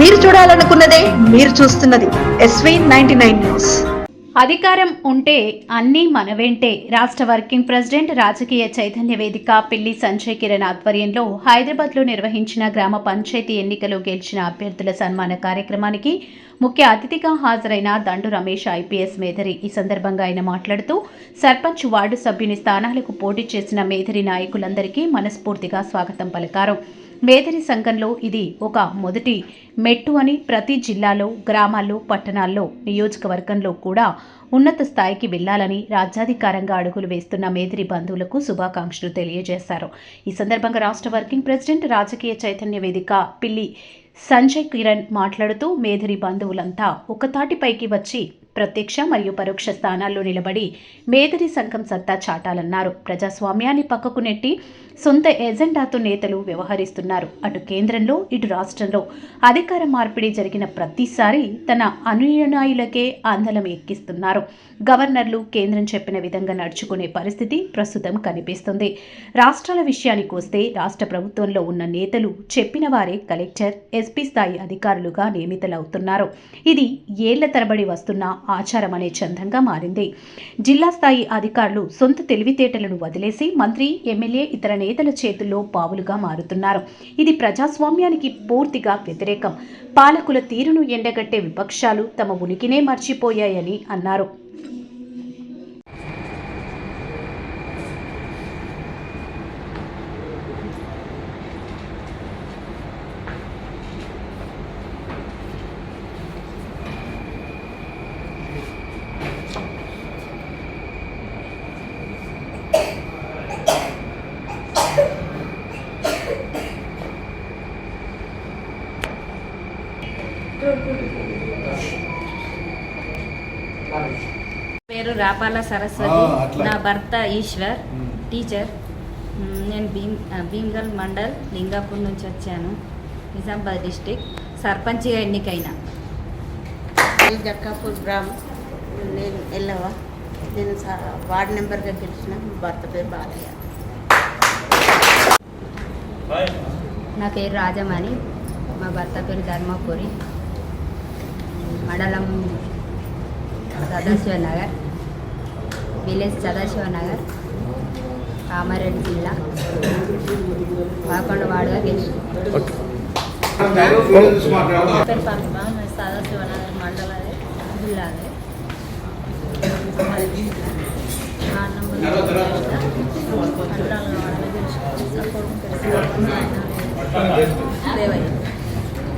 మీరు చూడాలనుకున్నదే మీరు చూస్తున్నది SV99 న్యూస్. అధికారం ఉంటే అన్నీ మనవేంటే. రాష్ట్ర వర్కింగ్ ప్రెసిడెంట్ రాజకీయ చైతన్య వేదిక పిల్లి సంజయ్ కిరణ్ ఆధ్వర్యంలో హైదరాబాద్లో నిర్వహించిన గ్రామ పంచాయతీ ఎన్నికలో గెలిచిన అభ్యర్థుల సన్మాన కార్యక్రమానికి ముఖ్య అతిథిగా హాజరైన దండు రమేష్ ఐపీఎస్ మేధరి. ఈ సందర్భంగా ఆయన మాట్లాడుతూ సర్పంచ్ వార్డు సభ్యుని స్థానాలకు పోటీ చేసిన మేధరి నాయకులందరికీ మనస్ఫూర్తిగా స్వాగతం పలికారు. మేధరి సంఘంలో ఇది ఒక మొదటి మెట్టు అని, ప్రతి జిల్లాలో, గ్రామాల్లో, పట్టణాల్లో, నియోజకవర్గంలో కూడా ఉన్నత స్థాయికి వెళ్లాలని రాజ్యాధికారంగా అడుగులు వేస్తున్న మేధరి బంధువులకు శుభాకాంక్షలు తెలియజేశారు. ఈ సందర్భంగా రాష్ట్ర వర్కింగ్ ప్రెసిడెంట్ రాజకీయ చైతన్య వేదిక పిల్లి సంజయ్ కిరణ్ మాట్లాడుతూ మేధరి బంధువులంతా ఒకతాటిపైకి వచ్చి ప్రత్యక్ష మరియు పరోక్ష స్థానాల్లో నిలబడి మేధరి సంఘం సత్తా చాటాలన్నారు. ప్రజాస్వామ్యాన్ని పక్కకు నెట్టి సొంత ఎజెండాతో నేతలు వ్యవహరిస్తున్నారు. అటు కేంద్రంలో ఇటు రాష్ట్రంలో అధికార మార్పిడి జరిగిన ప్రతిసారి తన అనుయాయులకే ఆందోళన ఎక్కిస్తున్నారు. గవర్నర్లు కేంద్రం చెప్పిన విధంగా నడుచుకునే పరిస్థితి ప్రస్తుతం కనిపిస్తుంది. రాష్ట్రాల విషయానికి వస్తే రాష్ట్ర ప్రభుత్వంలో ఉన్న నేతలు చెప్పిన వారే కలెక్టర్, ఎస్పీ స్థాయి అధికారులుగా నియమితులవుతున్నారు. ఇది ఏళ్ల తరబడి వస్తున్న ఆచారం అనే చందంగా మారింది. జిల్లా స్థాయి అధికారులు సొంత తెలివితేటలను వదిలేసి మంత్రి, ఎమ్మెల్యే, ఇతర నేతల చేతుల్లో పావులుగా మారుతున్నారు. ఇది ప్రజాస్వామ్యానికి పూర్తిగా వ్యతిరేకం. పాలకుల తీరును ఎండగట్టే విపక్షాలు తమ ఉనికినే మర్చిపోయాయని అన్నారు. పేరు రాపాల సరస్వతి, నా భర్త ఈశ్వర్, టీచర్. నేను భీమ్గల్ మండల్ లింగాపూర్ నుంచి వచ్చాను, నిజామాబాద్ డిస్టిక్. సర్పంచ్గా ఎన్నికైనా జక్కాపూర్ గ్రామం. నేను ఎల్లవా, నేను వార్డు నెంబర్గా గెలిచిన. భర్త పేరు బాలయ్య. నా పేరు రాజమణి, మా భర్త పేరు ధర్మపురి. మండలం సదాశివనగర్, విలేజ్ సదాశివనగర్, కామారెడ్డి జిల్లా, 11 వార్డుగా గెలిచాను. పేరు పద్మ, సదాశివనగర్ మండల జిల్లా.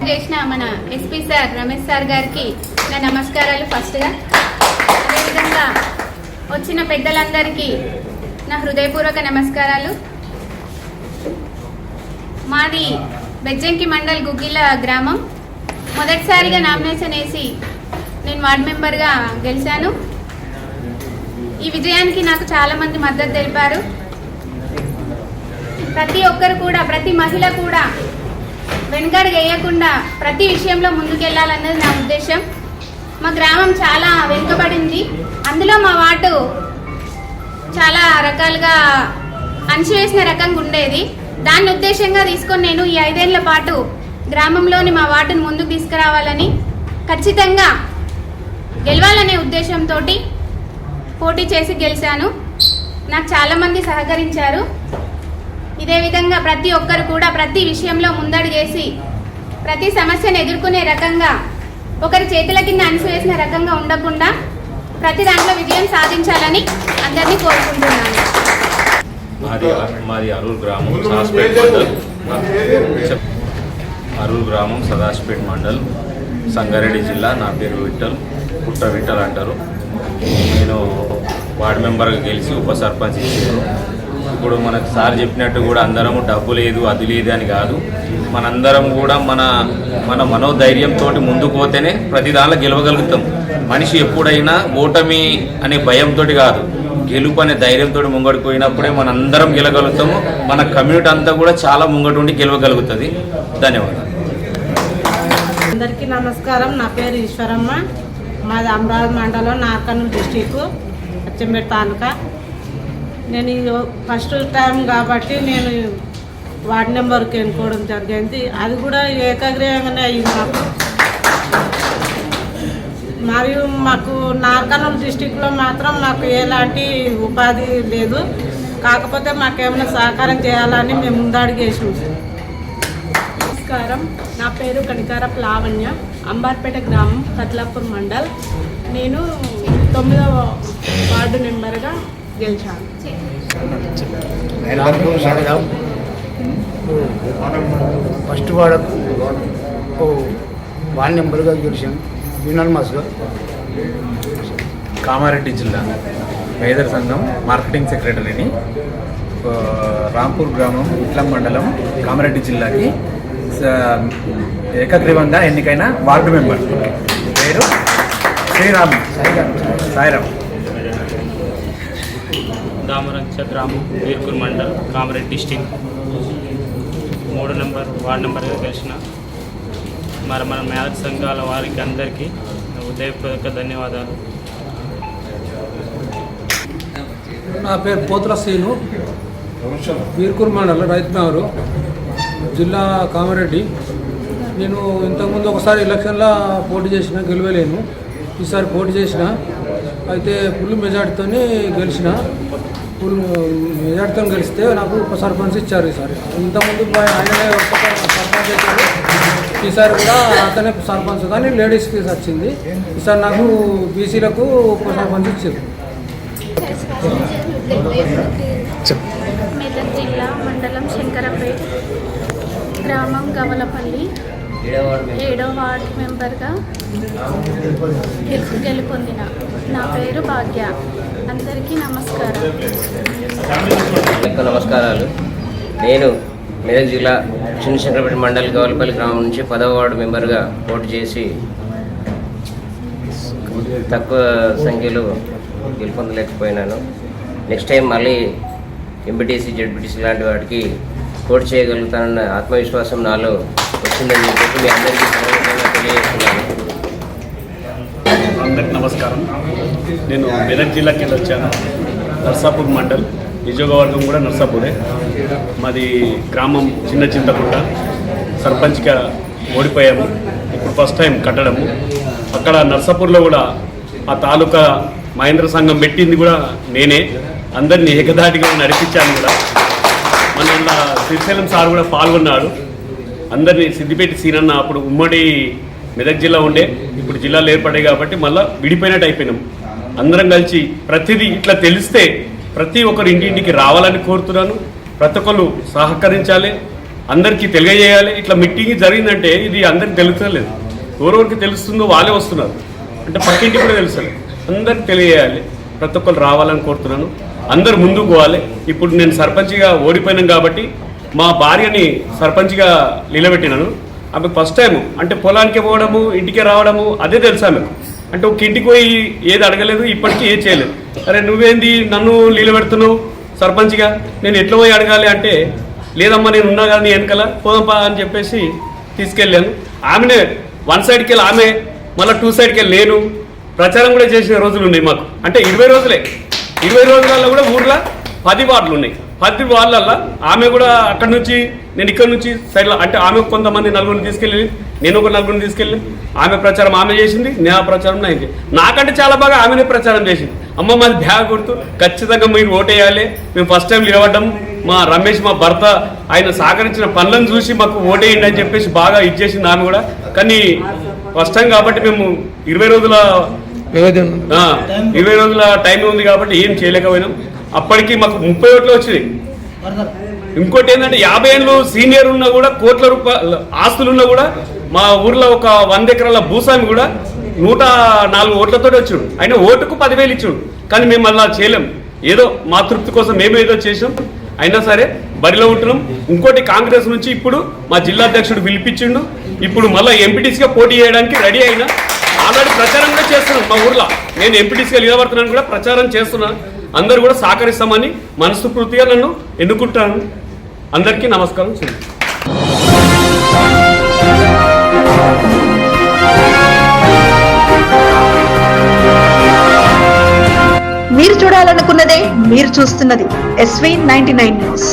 చేసిన మన ఎస్పీ సార్ రమేష్ సార్ గారికి నా నమస్కారాలు. ఫస్ట్గా అదేవిధంగా వచ్చిన పెద్దలందరికీ నా హృదయపూర్వక నమస్కారాలు. మాది బెజ్జంకి మండల్ గుగ్గిల గ్రామం. మొదటిసారిగా నామినేషన్ వేసి నేను వార్డు మెంబర్గా గెలిచాను. ఈ విజయానికి నాకు చాలామంది మద్దతు తెలిపారు. ప్రతి ఒక్కరు కూడా, ప్రతి మహిళ కూడా వెనుకడుగు వేయకుండా ప్రతి విషయంలో ముందుకెళ్లాలన్నది నా ఉద్దేశం. మా గ్రామం చాలా వెనుకబడింది. అందులో మా వార్డు చాలా రకాలుగా అణచివేసిన రకంగా ఉండేది. దాన్ని ఉద్దేశంగా తీసుకొని నేను ఈ 5 ఏళ్ల పాటు గ్రామంలోని మా వార్డును ముందుకు తీసుకురావాలని, ఖచ్చితంగా గెలవాలనే ఉద్దేశంతో పోటీ చేసి గెలిచాను. నాకు చాలామంది సహకరించారు. ఇదే విధంగా ప్రతి ఒక్కరు కూడా ప్రతి విషయంలో ముందడుగేసి ప్రతి సమస్యను ఎదుర్కొనే రకంగా, ఒకరి చేతుల కింద అణిసివేసిన రకంగా ఉండకుండా ప్రతి దాంట్లో విజయం సాధించాలని అందరినీ కోరుకుంటున్నాను. మాది అరూర్ గ్రామం, సదాస్పేట్ మండల్. అరూర్ గ్రామం, సదాస్పేట్ మండల్, సంగారెడ్డి జిల్లా. నా పేరు విఠల్, పుట్ట విఠల్ అంటారు. నేను వార్డు మెంబర్గా గెలిచి ఉప సర్పంచ్ ఇచ్చాను. ఇప్పుడు మనకు సార్ చెప్పినట్టు కూడా అందరము డబ్బు లేదు, అది లేదు అని కాదు. మనందరం కూడా మన మనోధైర్యంతో ముందుకు పోతేనే ప్రతి దానిలో గెలవగలుగుతాం. మనిషి ఎప్పుడైనా ఓటమి అనే భయంతో కాదు, గెలుపు అనే ధైర్యంతో ముంగడికి పోయినప్పుడే మనందరం గెలగలుగుతాము. మన కమ్యూనిటీ అంతా కూడా చాలా ముంగటి ఉండి గెలవగలుగుతుంది. ధన్యవాదాలు. అందరికీ నమస్కారం. నా పేరు ఈశ్వరమ్మ, మాది అమరావతి మండలం, నార్కర్నూలు డిస్టిక్, అచ్చంపేట తాలూకా. నేను ఫస్ట్ టైం కాబట్టి నేను వార్డు నెంబర్కి ఎన్నుకోవడం జరిగింది. అది కూడా ఏకగ్రీవంగానే అయ్యింది మాకు. మరియు మాకు నార్కర్నూలు డిస్టిక్లో మాత్రం మాకు ఎలాంటి ఉపాధి లేదు. కాకపోతే మాకేమైనా సహకారం చేయాలని మేము ముందడుగేసాం. నమస్కారం, నా పేరు కనికారపు లావణ్య, అంబార్పేట గ్రామం, కత్లాపూర్ మండల్. నేను 9వ వార్డు నెంబర్గా గెలిచాను. ఫస్ట్ వార్డు నెంబర్గా గెలిచాను. వినల్ మాస్గా కామారెడ్డి జిల్లా మేదర్ సంఘం మార్కెటింగ్ సెక్రటరీని, రాంపూర్ గ్రామం, ఇట్లం మండలం, కామారెడ్డి జిల్లాకి ఏకగ్రీవంగా ఎన్నికైన వార్డు మెంబర్. పేరు శ్రీరామ్ సాయిరామ్. దామరంచ గ్రామం, Veerkur mandal, Kamareddy district, 3 number ward నెంబర్గా గెలిచిన మన మేదర్ సంఘాల వారికి అందరికీ హృదయపూర్వక ధన్యవాదాలు. నా పేరు పోతుల శ్రీను, వీర్కూర్ మండలం, రైతునగరు జిల్లా, కామారెడ్డి. నేను ఇంతకుముందు ఒకసారి ఎలక్షన్లో పోటీ చేసిన, గెలవలేను. ఈసారి పోటీ చేసిన, అయితే ఫుల్ మెజార్టీతో గెలిచిన. ఫుల్ మెజార్టీతో గెలిస్తే నాకు ఉప సర్పంచ్ ఇచ్చారు. ఈసారి ఇంతకుముందు ఆయననే సర్పంచ్ ఇచ్చారు. ఈసారి కూడా అతనే సర్పంచ్, కానీ లేడీస్కి వచ్చింది. ఈసారి నాకు బీసీలకు ఉప సర్పంచ్ ఇచ్చారు. మెదక్ జిల్లా, మండలం శంకరపేట్, గ్రామం గవలపల్లి, 7వ వార్డు మెంబర్గా గెలుపొందిన. నా పేరు భాగ్య. అందరికీ నమస్కారం. నమస్కారాలు. నేను మెదక్ జిల్లా శంకరపేట మండల్ గవలపల్లి గ్రామం నుంచి 10వ వార్డు మెంబర్గా పోటీ చేసి తక్కువ సంఖ్యలో గెలుపొందలేకపోయినాను. నెక్స్ట్ టైం మళ్ళీ ఎంపీటీసీ, జెడ్పీటీసీ లాంటి వాటికి పోటీ చేయగలుగుతానన్న ఆత్మవిశ్వాసం నాలో వచ్చిందని చెప్పి మీ అందరికీ తెలియజేస్తున్నాను. అందరికీ నమస్కారం. నేను మెదక్ జిల్లాకి వెళ్ళి వచ్చాను. నర్సాపూర్ మండల్, నియోజకవర్గం కూడా నర్సాపూరే. మాది గ్రామం చిన్న చింతకుంట. సర్పంచ్గా ఓడిపోయాము. ఇప్పుడు ఫస్ట్ టైం కట్టడము. అక్కడ నర్సాపూర్లో కూడా ఆ తాలూకా మహేంద్ర సంఘం పెట్టింది కూడా నేనే. అందరినీ ఏకదాటిగా నడిపించాను కూడా. మన శ్రీశైలం సార్ కూడా పాల్గొన్నాడు. అందరినీ సిద్దిపేట సీనన్న అప్పుడు ఉమ్మడి మెదక్ జిల్లా ఉండే, ఇప్పుడు జిల్లాలు ఏర్పడ్డాయి కాబట్టి మళ్ళీ విడిపోయినట్టు అయిపోయినాం. అందరం కలిసి ప్రతిదీ ఇట్లా తెలిస్తే ప్రతి ఒక్కరు ఇంటింటికి రావాలని కోరుతున్నాను. ప్రతి ఒక్కరు సహకరించాలి, అందరికీ తెలియజేయాలి. ఇట్లా మీటింగ్ జరిగిందంటే ఇది అందరికి తెలుస్తలేదు. ఎవరెవరికి తెలుస్తుందో వాళ్ళే వస్తున్నారు, అంటే పక్కింటికి కూడా తెలుస్తుంది. అందరికి తెలియజేయాలి, ప్రతి ఒక్కరు రావాలని కోరుతున్నాను. అందరు ముందుకు పోవాలి. ఇప్పుడు నేను సర్పంచ్గా ఓడిపోయినాను కాబట్టి మా భార్యని సర్పంచ్గా నిలబెట్టినాను. ఆమెకు ఫస్ట్ టైం అంటే పొలానికి పోవడము, ఇంటికి రావడము అదే తెలుసు ఆమెకు. అంటే ఒక ఇంటికి పోయి ఏది అడగలేదు, ఇప్పటికీ ఏది చేయలేదు. అరే నువ్వేంది నన్ను నిలబెడుతున్నావు సర్పంచ్గా, నేను ఎట్లా పోయి అడగాలి అంటే, లేదమ్మా నేను ఉన్నా కానీ వెనకాల పోదాంపా అని చెప్పేసి తీసుకెళ్ళాను. ఆమెనే 1 సైడ్కి వెళ్ళి ఆమె, మళ్ళీ 2 సైడ్కి వెళ్ళి నేను ప్రచారం కూడా చేసిన రోజులు ఉన్నాయి మాకు. అంటే 20 రోజులే. 20 రోజులలో కూడా ఊర్లో 10 వార్డులు ఉన్నాయి. 10 వార్డులలో ఆమె కూడా అక్కడ నుంచి, నేను ఇక్కడ నుంచి సైడ్లో, అంటే ఆమె కొంతమంది నలుగురిని తీసుకెళ్ళి, నేను ఒక నలుగురిని తీసుకెళ్ళి, ఆమె ప్రచారం ఆమె చేసింది, నా ప్రచారం నాకంటే చాలా బాగా ఆమెనే ప్రచారం చేసింది. అమ్మ మాది బ్యాగ్ గుర్తు, ఖచ్చితంగా మీరు ఓటేయాలి, మేము ఫస్ట్ టైం నిలబడ్డాం, మా రమేష్ మా భర్త ఆయన సహకరించిన పనులను చూసి మాకు ఓటేయండి అని చెప్పేసి బాగా ఇచ్చేసింది ఆమె కూడా. కానీ ఫస్ట్ టైం కాబట్టి మేము 20 రోజుల టైం ఉంది కాబట్టి ఏం చేయలేకపోయినాం. అప్పటికి మాకు 30 ఓట్లు వచ్చినాయి. ఇంకోటి ఏంటంటే 50 ఏళ్ళు సీనియర్ ఉన్నా కూడా, కోట్ల రూపాయల ఆస్తులున్నా కూడా, మా ఊర్లో ఒక 100 ఎకరాల భూస్వామి కూడా 104 ఓట్లతో వచ్చాడు. ఆయన ఓటుకు 10,000 ఇచ్చాడు. కానీ మేము అలా చేయలేం. ఏదో మా తృప్తి కోసం మేమేదో చేసాం. అయినా సరే బరిలో ఉంటున్నాం. ఇంకోటి కాంగ్రెస్ నుంచి ఇప్పుడు మా జిల్లా అధ్యక్షుడు పిలిపించిండు. ఇప్పుడు మళ్ళీ ఎంపీటీసీగా పోటీ చేయడానికి రెడీ అయినా. ఆల్రెడీ ప్రచారం కూడా చేస్తున్నాం మా ఊర్లో. నేను ఎంపీటీసీగా నిలబడుతున్నాను కూడా, ప్రచారం చేస్తున్నాను. అందరూ కూడా సహకరిస్తామని మనస్ఫూర్తిగా నన్ను ఎన్నుకుంటాను. అందరికీ నమస్కారం. మీరు చూడాలనుకున్నదే మీరు చూస్తున్నది SV 99 న్యూస్.